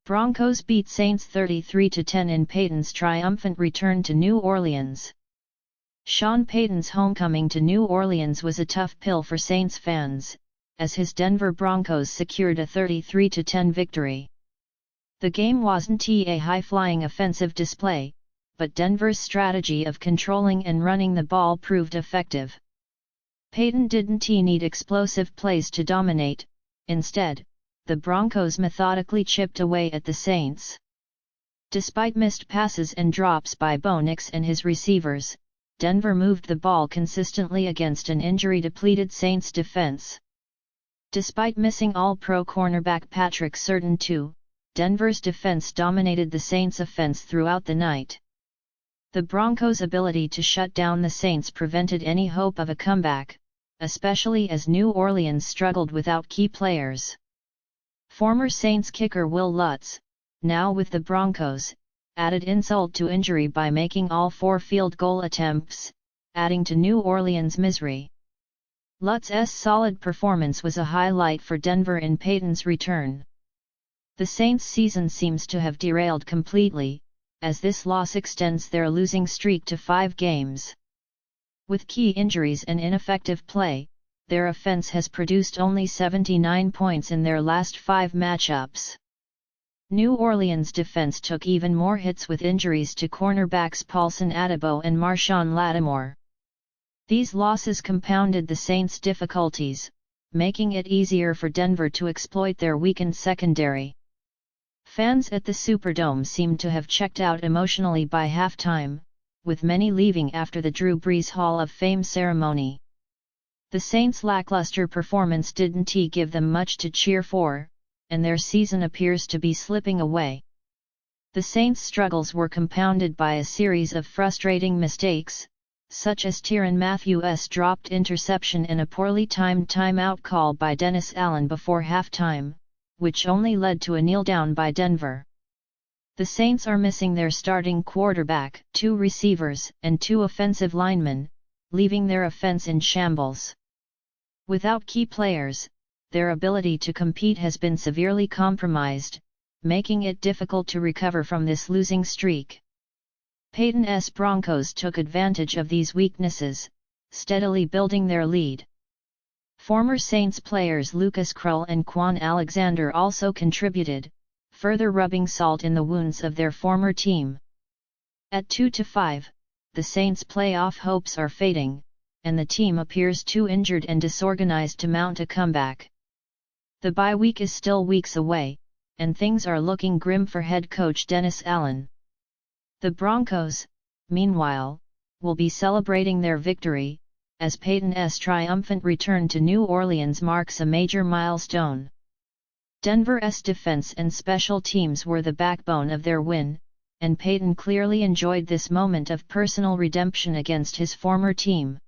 Broncos beat Saints 33-10 in Payton's triumphant return to New Orleans. Sean Payton's homecoming to New Orleans was a tough pill for Saints fans, as his Denver Broncos secured a 33-10 victory. The game wasn't a high-flying offensive display, but Denver's strategy of controlling and running the ball proved effective. Payton didn't need explosive plays to dominate. Instead, the Broncos methodically chipped away at the Saints. Despite missed passes and drops by Bo Nix and his receivers, Denver moved the ball consistently against an injury-depleted Saints defense. Despite missing All-Pro cornerback Patrick Surtain too, Denver's defense dominated the Saints' offense throughout the night. The Broncos' ability to shut down the Saints prevented any hope of a comeback, especially as New Orleans struggled without key players. Former Saints kicker Will Lutz, now with the Broncos, added insult to injury by making all 4 field goal attempts, adding to New Orleans' misery. Lutz's solid performance was a highlight for Denver in Payton's return. The Saints' season seems to have derailed completely, as this loss extends their losing streak to 5 games. With key injuries and ineffective play, their offense has produced only 79 points in their last 5 matchups. New Orleans' defense took even more hits with injuries to cornerbacks Paulson Adebo and Marshawn Lattimore. These losses compounded the Saints' difficulties, making it easier for Denver to exploit their weakened secondary. Fans at the Superdome seemed to have checked out emotionally by halftime, with many leaving after the Drew Brees Hall of Fame ceremony. The Saints' lackluster performance didn't give them much to cheer for, and their season appears to be slipping away. The Saints' struggles were compounded by a series of frustrating mistakes, such as Tyrann Mathieu's dropped interception and a poorly timed timeout call by Dennis Allen before halftime, which only led to a kneel-down by Denver. The Saints are missing their starting quarterback, 2 receivers, and 2 offensive linemen, leaving their offense in shambles. Without key players, their ability to compete has been severely compromised, making it difficult to recover from this losing streak. Payton's Broncos took advantage of these weaknesses, steadily building their lead. Former Saints players Lucas Krull and Quan Alexander also contributed, further rubbing salt in the wounds of their former team. At 2-5, the Saints' playoff hopes are fading, and the team appears too injured and disorganized to mount a comeback. The bye week is still weeks away, and things are looking grim for head coach Dennis Allen. The Broncos, meanwhile, will be celebrating their victory, as Payton's triumphant return to New Orleans marks a major milestone. Denver's defense and special teams were the backbone of their win, and Payton clearly enjoyed this moment of personal redemption against his former team.